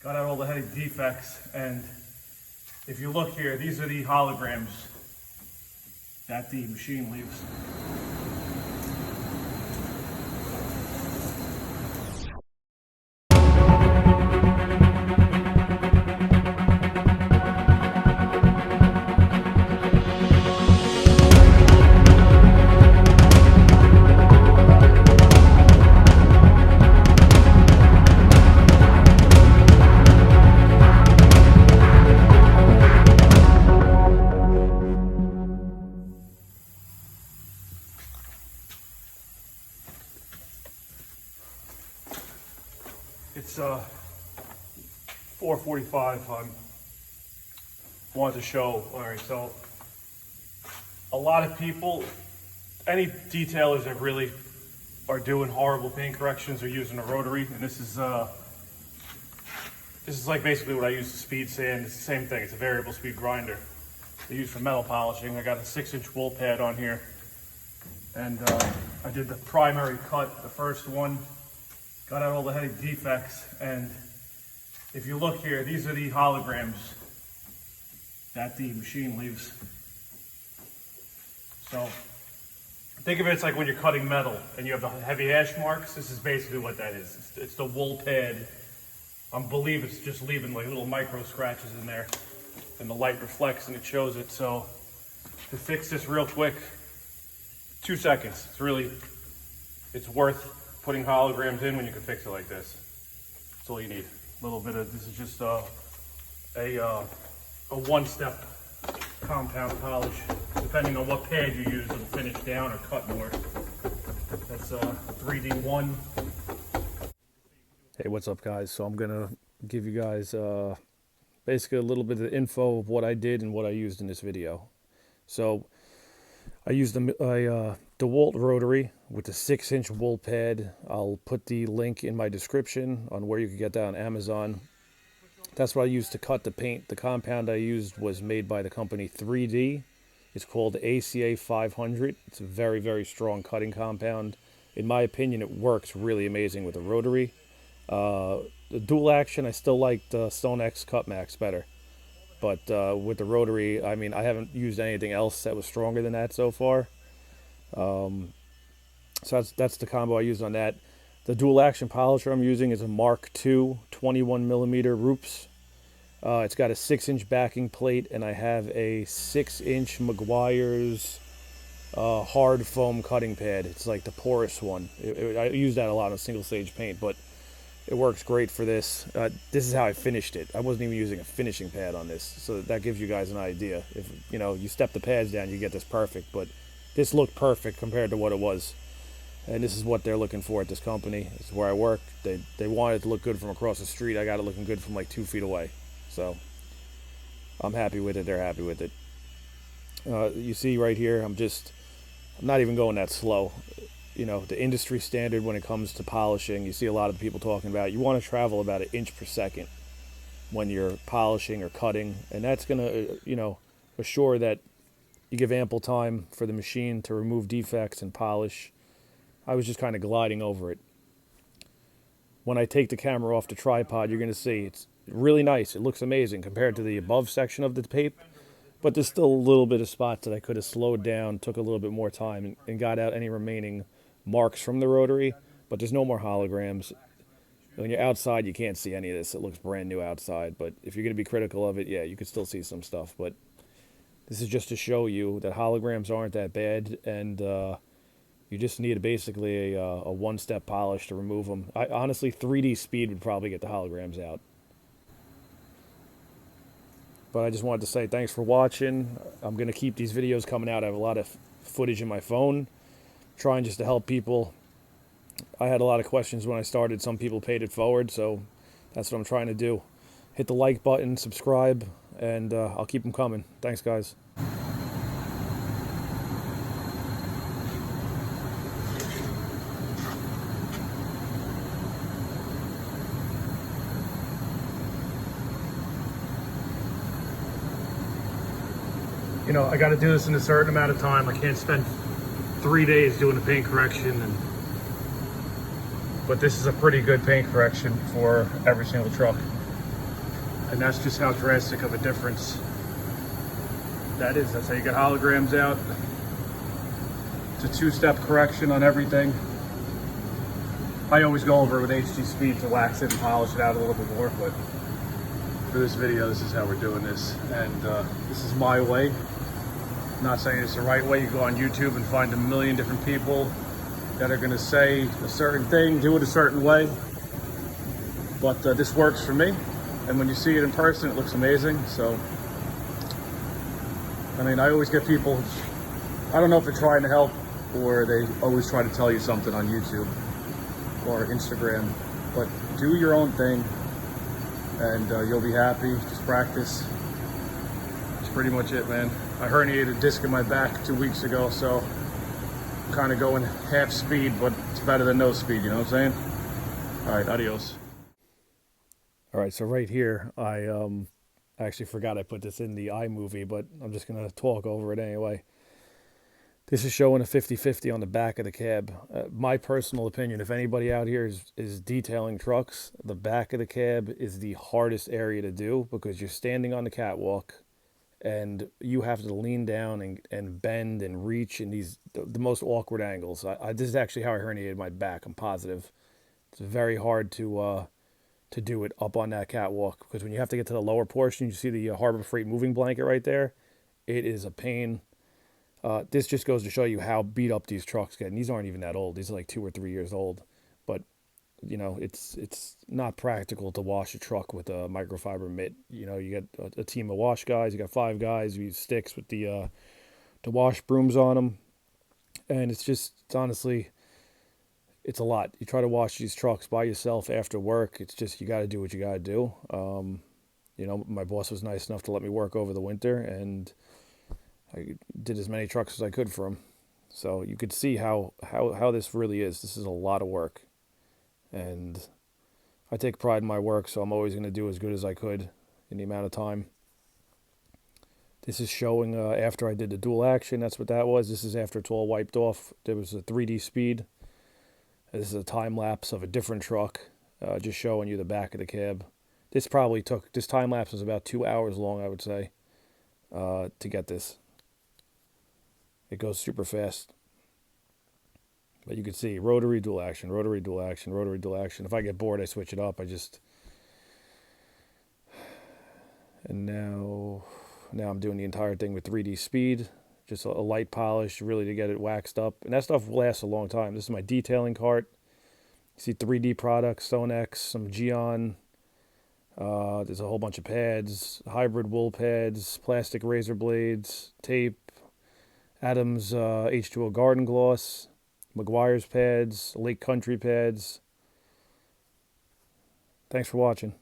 got out all the heavy defects, and if you look here, these are the holograms that the machine leaves. It's 4:45. I wanted to show. All right, so a lot of people, any detailers that really are doing horrible paint corrections are using a rotary, and this is like basically what I use to speed sand. It's the same thing. It's a variable speed grinder they use for metal polishing. I got a 6-inch wool pad on here, and I did the primary cut, the first one. Got out all the heavy defects, and if you look here, these are the holograms that the machine leaves. So think of it, it's like when you're cutting metal and you have the heavy hash marks. This is basically what that is. It's the wool pad. I believe it's just leaving like little micro scratches in there, and the light reflects and it shows it. So to fix this real quick, 2 seconds. It's worth putting holograms in when you can fix it like this. That's all you need. A little bit of, this is just a one-step compound polish. Depending on what pad you use, it'll finish down or cut more. That's 3D1. Hey, what's up, guys? So I'm gonna give you guys basically a little bit of info of what I did and what I used in this video. So I used a Dewalt rotary with a 6-inch wool pad. I'll put the link in my description on where you can get that on Amazon. That's what I used to cut the paint. The compound I used was made by the company 3D. It's called ACA 500. It's a very, very strong cutting compound. In my opinion, it works really amazing with a rotary. The dual action, I still like the Stone X Cut Max better. But with the rotary, I mean, I haven't used anything else that was stronger than that so far. So that's the combo I used on that. The dual action polisher I'm using is a Mark II 21mm Rupes. It's got a 6-inch backing plate, and I have a 6-inch Meguiars hard foam cutting pad. It's like the porous one. I use that a lot on single stage paint, but it works great for this. This is how I finished it. I wasn't even using a finishing pad on this, so that gives you guys an idea. If you step the pads down, you get this perfect, but this looked perfect compared to what it was. And this is what they're looking for at this company. This is where I work. They want it to look good from across the street. I got it looking good from like 2 feet away. So I'm happy with it. They're happy with it. You see right here, I'm not even going that slow. The industry standard when it comes to polishing, you see a lot of people talking about, you want to travel about 1 inch per second when you're polishing or cutting. And that's going to, assure that you give ample time for the machine to remove defects and polish. I was just kind of gliding over it. When I take the camera off the tripod, you're going to see it's really nice. It looks amazing compared to the above section of the tape. But there's still a little bit of spots that I could have slowed down, took a little bit more time, and got out any remaining marks from the rotary. But there's no more holograms. When you're outside, you can't see any of this. It looks brand new outside. But if you're going to be critical of it, yeah, you could still see some stuff. But this is just to show you that holograms aren't that bad, and you just need basically a one-step polish to remove them. Honestly, 3D speed would probably get the holograms out. But I just wanted to say thanks for watching. I'm going to keep these videos coming out. I have a lot of footage in my phone, trying just to help people. I had a lot of questions when I started. Some people paid it forward, so that's what I'm trying to do. Hit the like button, subscribe, and I'll keep them coming. Thanks, guys. I got to do this in a certain amount of time. I can't spend 3 days doing a paint correction, but this is a pretty good paint correction for every single truck. And that's just how drastic of a difference that is. That's how you get holograms out. It's a two-step correction on everything. I always go over it with HG speed to wax it and polish it out a little bit more, but for this video, this is how we're doing this. And this is my way. I'm not saying it's the right way. You go on YouTube and find a million different people that are gonna say a certain thing, do it a certain way. But this works for me. And when you see it in person, it looks amazing. So, I mean, I always get people, I don't know if they're trying to help or they always try to tell you something on YouTube or Instagram, but do your own thing and you'll be happy. Just practice. That's pretty much it, man. I herniated a disc in my back 2 weeks ago, so I'm kind of going half speed, but it's better than no speed, you know what I'm saying? All right, adios. All right, so right here, I actually forgot I put this in the iMovie, but I'm just going to talk over it anyway. This is showing a 50-50 on the back of the cab. My personal opinion, if anybody out here is detailing trucks, the back of the cab is the hardest area to do because you're standing on the catwalk and you have to lean down and bend and reach in the most awkward angles. This is actually how I herniated my back, I'm positive. It's very hard to do it up on that catwalk because when you have to get to the lower portion, you see the Harbor Freight moving blanket right there. It is a pain. This just goes to show you how beat up these trucks get. And these aren't even that old. These are like 2 or 3 years old. But, you know, it's not practical to wash a truck with a microfiber mitt. You know, you get a team of wash guys. You got 5 guys who use sticks with the wash brooms on them. And it's honestly, it's a lot. You try to wash these trucks by yourself after work. It's just, you got to do what you got to do. You know, my boss was nice enough to let me work over the winter, and I did as many trucks as I could for him. So you could see how this really is. This is a lot of work. And I take pride in my work, so I'm always going to do as good as I could in the amount of time. This is showing after I did the dual action. That's what that was. This is after it's all wiped off. There was a 3D speed. This is a time lapse of a different truck, just showing you the back of the cab. This time lapse was about 2 hours long, I would say, to get this. It goes super fast. But you can see rotary, dual action, rotary, dual action, rotary, dual action. If I get bored, I switch it up. And now I'm doing the entire thing with 3D speed. Just a light polish, really, to get it waxed up. And that stuff lasts a long time. This is my detailing cart. You see 3D products, Stonex, some Geon. There's a whole bunch of pads, hybrid wool pads, plastic razor blades, tape, Adams H2O garden gloss, Meguiars pads, Lake Country pads. Thanks for watching.